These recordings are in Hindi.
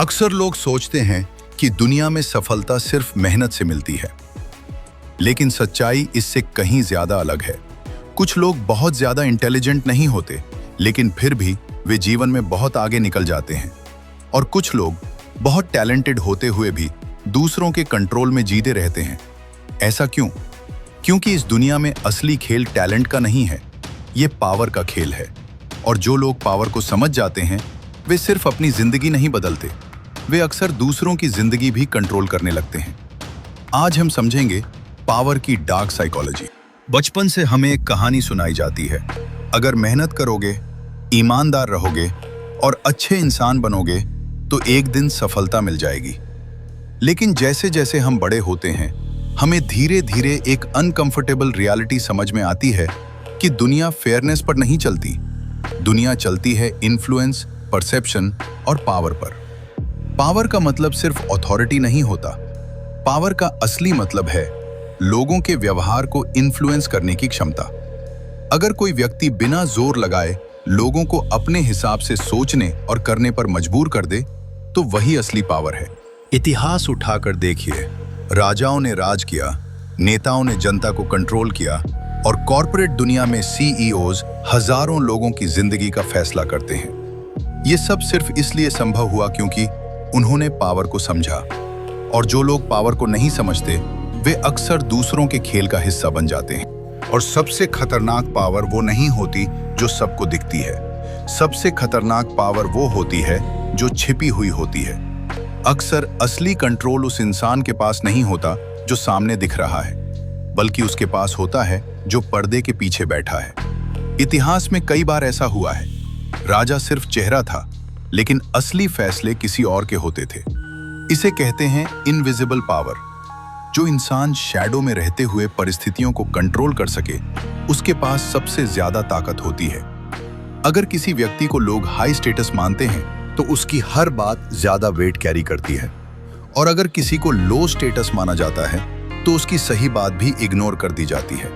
अक्सर लोग सोचते हैं कि दुनिया में सफलता सिर्फ मेहनत से मिलती है, लेकिन सच्चाई इससे कहीं ज्यादा अलग है। कुछ लोग बहुत ज्यादा इंटेलिजेंट नहीं होते, लेकिन फिर भी वे जीवन में बहुत आगे निकल जाते हैं। और कुछ लोग बहुत टैलेंटेड होते हुए भी दूसरों के कंट्रोल में जीते रहते हैं। ऐसा क्यों? क्योंकि इस दुनिया में असली खेल टैलेंट का नहीं है, ये पावर का खेल है। और जो लोग पावर को समझ जाते हैं, वे सिर्फ अपनी जिंदगी नहीं बदलते, वे अक्सर दूसरों की जिंदगी भी कंट्रोल करने लगते हैं। आज हम समझेंगे पावर की डार्क साइकोलॉजी। बचपन से हमें एक कहानी सुनाई जाती है, अगर मेहनत करोगे, ईमानदार रहोगे और अच्छे इंसान बनोगे तो एक दिन सफलता मिल जाएगी। लेकिन जैसे जैसे हम बड़े होते हैं, हमें धीरे धीरे एक अनकंफर्टेबल रियलिटी समझ में आती है कि दुनिया फेयरनेस पर नहीं चलती, दुनिया चलती है इन्फ्लुएंस, परसेप्शन और पावर पर। पावर का मतलब सिर्फ अथॉरिटी नहीं होता, पावर का असली मतलब है लोगों के व्यवहार को इन्फ्लुएंस करने की क्षमता। अगर कोई व्यक्ति बिना जोर लगाए लोगों को अपने हिसाब से सोचने और करने पर मजबूर कर दे, तो वही असली पावर है। इतिहास उठाकर देखिए, राजाओं ने राज किया, नेताओं ने जनता को कंट्रोल किया और कॉर्पोरेट दुनिया में सीईओज हजारों लोगों की जिंदगी का फैसला करते हैं। ये सब सिर्फ इसलिए संभव हुआ क्योंकि उन्होंने पावर को समझा। और जो लोग पावर को नहीं समझते, वे अक्सर दूसरों के खेल का हिस्सा बन जाते हैं। और सबसे खतरनाक पावर वो नहीं होती जो सबको दिखती है, सबसे खतरनाक पावर वो होती है जो छिपी हुई होती है। अक्सर असली कंट्रोल उस इंसान के पास नहीं होता जो सामने दिख रहा है, बल्कि उसके पास होता है जो पर्दे के पीछे बैठा है। इतिहास में कई बार ऐसा हुआ है, राजा सिर्फ चेहरा था, लेकिन असली फैसले किसी और के होते थे। इसे कहते हैं इनविजिबल पावर। जो इंसान शैडो में रहते हुए परिस्थितियों को कंट्रोल कर सके, उसके पास सबसे ज्यादा ताकत होती है। अगर किसी व्यक्ति को लोग हाई स्टेटस मानते हैं, तो उसकी हर बात ज्यादा वेट कैरी करती है। और अगर किसी को लो स्टेटस माना जाता है, तो उसकी सही बात भी इग्नोर कर दी जाती है।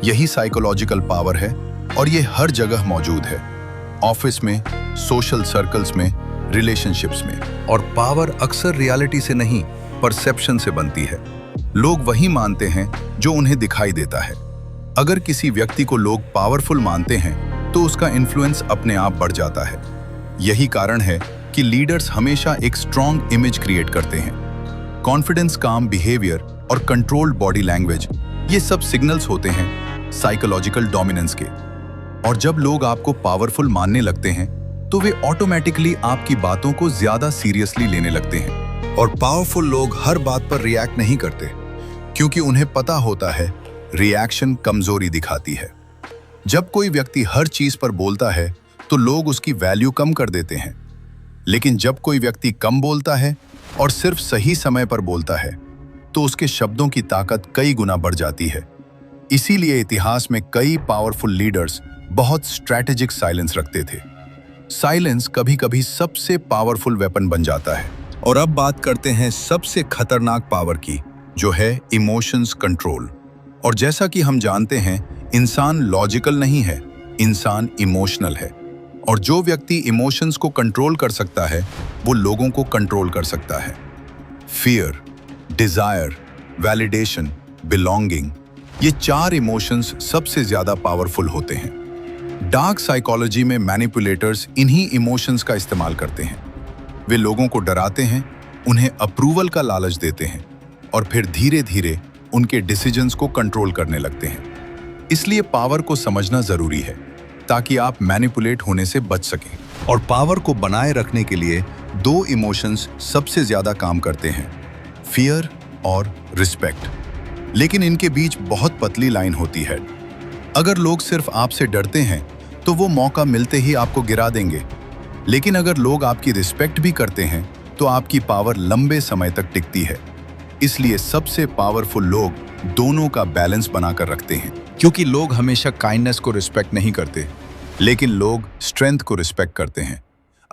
यही साइकोलॉजिकल पावर है और ये हर जगह मौजूद है, ऑफिस में, सोशल सर्कल्स में, रिलेशनशिप्स में। और पावर अक्सर रियलिटी से नहीं, परसेप्शन से बनती है। लोग वही मानते हैं जो उन्हें दिखाई देता है। अगर किसी व्यक्ति को लोग पावरफुल मानते हैं, तो उसका इन्फ्लुएंस अपने आप बढ़ जाता है। यही कारण है कि लीडर्स हमेशा एक स्ट्रॉन्ग इमेज क्रिएट करते हैं। कॉन्फिडेंस, काम बिहेवियर और कंट्रोल्ड बॉडी लैंग्वेज, ये सब सिग्नल्स होते हैं साइकोलॉजिकल डोमिनेंस के। और जब लोग आपको पावरफुल मानने लगते हैं, तो वे ऑटोमेटिकली आपकी बातों को ज्यादा सीरियसली लेने लगते हैं। और पावरफुल लोग हर बात पर रिएक्ट नहीं करते, क्योंकि उन्हें पता होता है रिएक्शन कमजोरी दिखाती है। जब कोई व्यक्ति हर चीज पर बोलता है, तो लोग उसकी वैल्यू कम कर देते हैं। लेकिन जब कोई व्यक्ति कम बोलता है और सिर्फ सही समय पर बोलता है, तो उसके शब्दों की ताकत कई गुना बढ़ जाती है। इसीलिए इतिहास में कई पावरफुल लीडर्स बहुत स्ट्रैटेजिक साइलेंस रखते थे। साइलेंस कभी कभी सबसे पावरफुल वेपन बन जाता है। और अब बात करते हैं सबसे खतरनाक पावर की, जो है इमोशंस कंट्रोल। और जैसा कि हम जानते हैं, इंसान लॉजिकल नहीं है, इंसान इमोशनल है। और जो व्यक्ति इमोशंस को कंट्रोल कर सकता है, वो लोगों को कंट्रोल कर सकता है। फियर, डिजायर, वैलिडेशन, बिलोंगिंग, ये 4 इमोशंस सबसे ज्यादा पावरफुल होते हैं। डार्क साइकोलॉजी में मैनिपुलेटर्स इन्हीं इमोशंस का इस्तेमाल करते हैं। वे लोगों को डराते हैं, उन्हें अप्रूवल का लालच देते हैं और फिर धीरे धीरे उनके डिसीजंस को कंट्रोल करने लगते हैं। इसलिए पावर को समझना जरूरी है, ताकि आप मैनिपुलेट होने से बच सकें। और पावर को बनाए रखने के लिए 2 इमोशंस सबसे ज्यादा काम करते हैं, फियर और रिस्पेक्ट। लेकिन इनके बीच बहुत पतली लाइन होती है। अगर लोग सिर्फ आपसे डरते हैं, तो वो मौका मिलते ही आपको गिरा देंगे। लेकिन अगर लोग आपकी रिस्पेक्ट भी करते हैं, तो आपकी पावर लंबे समय तक टिकती है। इसलिए सबसे पावरफुल लोग दोनों का बैलेंस बनाकर रखते हैं, क्योंकि लोग हमेशा काइंडनेस को रिस्पेक्ट नहीं करते, लेकिन लोग स्ट्रेंथ को रिस्पेक्ट करते हैं।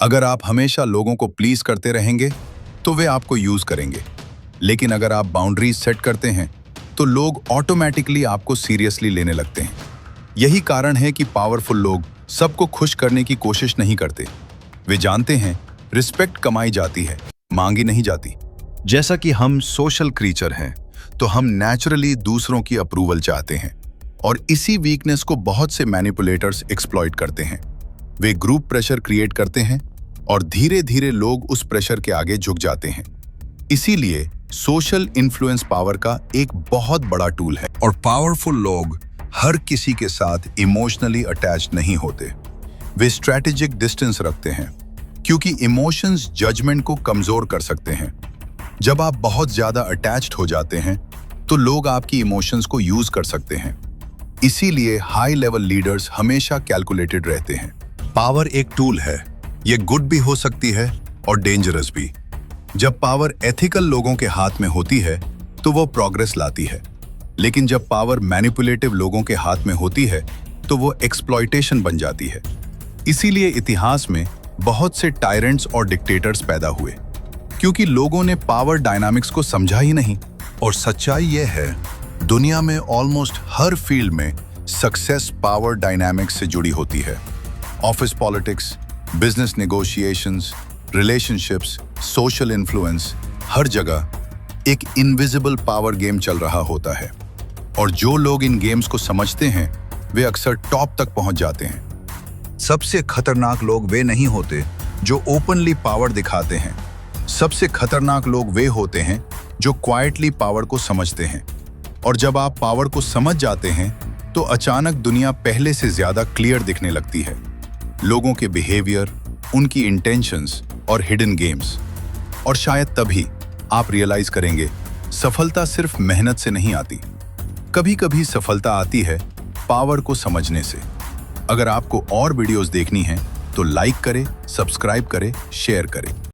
अगर आप हमेशा लोगों को प्लीज करते रहेंगे, तो वे आपको यूज करेंगे। लेकिन अगर आप बाउंड्रीज सेट करते हैं, तो लोग ऑटोमेटिकली आपको सीरियसली लेने लगते हैं। यही कारण है कि पावरफुल लोग सबको खुश करने की कोशिश नहीं करते। वे जानते हैं रिस्पेक्ट कमाई जाती है, मांगी नहीं जाती। जैसा कि हम सोशल क्रीचर हैं, तो हम नेचुरली दूसरों की अप्रूवल चाहते हैं और इसी वीकनेस को बहुत से मैनिपुलेटर्स एक्सप्लॉइट करते हैं। वे ग्रुप प्रेशर क्रिएट करते हैं और धीरे धीरे लोग उस प्रेशर के आगे झुक जाते हैं। इसीलिए सोशल इन्फ्लुएंस पावर का एक बहुत बड़ा टूल है। और पावरफुल लोग हर किसी के साथ इमोशनली अटैच नहीं होते। वे स्ट्रैटेजिक डिस्टेंस रखते हैं, क्योंकि इमोशंस जजमेंट को कमजोर कर सकते हैं। जब आप बहुत ज्यादा अटैच्ड हो जाते हैं, तो लोग आपकी इमोशंस को यूज कर सकते हैं। इसीलिए हाई लेवल लीडर्स हमेशा कैलकुलेटेड रहते हैं। पावर एक टूल है, ये गुड भी हो सकती है और डेंजरस भी। जब पावर एथिकल लोगों के हाथ में होती है, तो वो प्रोग्रेस लाती है। लेकिन जब पावर मैनिपुलेटिव लोगों के हाथ में होती है, तो वो एक्सप्लॉयटेशन बन जाती है। इसीलिए इतिहास में बहुत से टायरेंट्स और डिक्टेटर्स पैदा हुए, क्योंकि लोगों ने पावर डायनामिक्स को समझा ही नहीं। और सच्चाई यह है, दुनिया में ऑलमोस्ट हर फील्ड में सक्सेस पावर डायनामिक्स से जुड़ी होती है। Office politics, business negotiations, relationships, social influence, हर जगह एक इनविजिबल पावर गेम चल रहा होता है। और जो लोग इन गेम्स को समझते हैं, वे अक्सर टॉप तक पहुंच जाते हैं। सबसे खतरनाक लोग वे नहीं होते जो ओपनली पावर दिखाते हैं। सबसे खतरनाक लोग वे होते हैं जो क्वाइटली पावर को समझते हैं। और जब आप पावर को समझ जाते हैं, तो अचानक दुनिया पहले से ज्यादा क्लियर दिखने लगती है। लोगों के बिहेवियर, उनकी इंटेंशंस और हिडन गेम्स। और शायद तभी आप रियलाइज करेंगे, सफलता सिर्फ मेहनत से नहीं आती। कभी-कभी सफलता आती है पावर को समझने से। अगर आपको और वीडियोस देखनी हैं, तो लाइक करें, सब्सक्राइब करें, शेयर करें।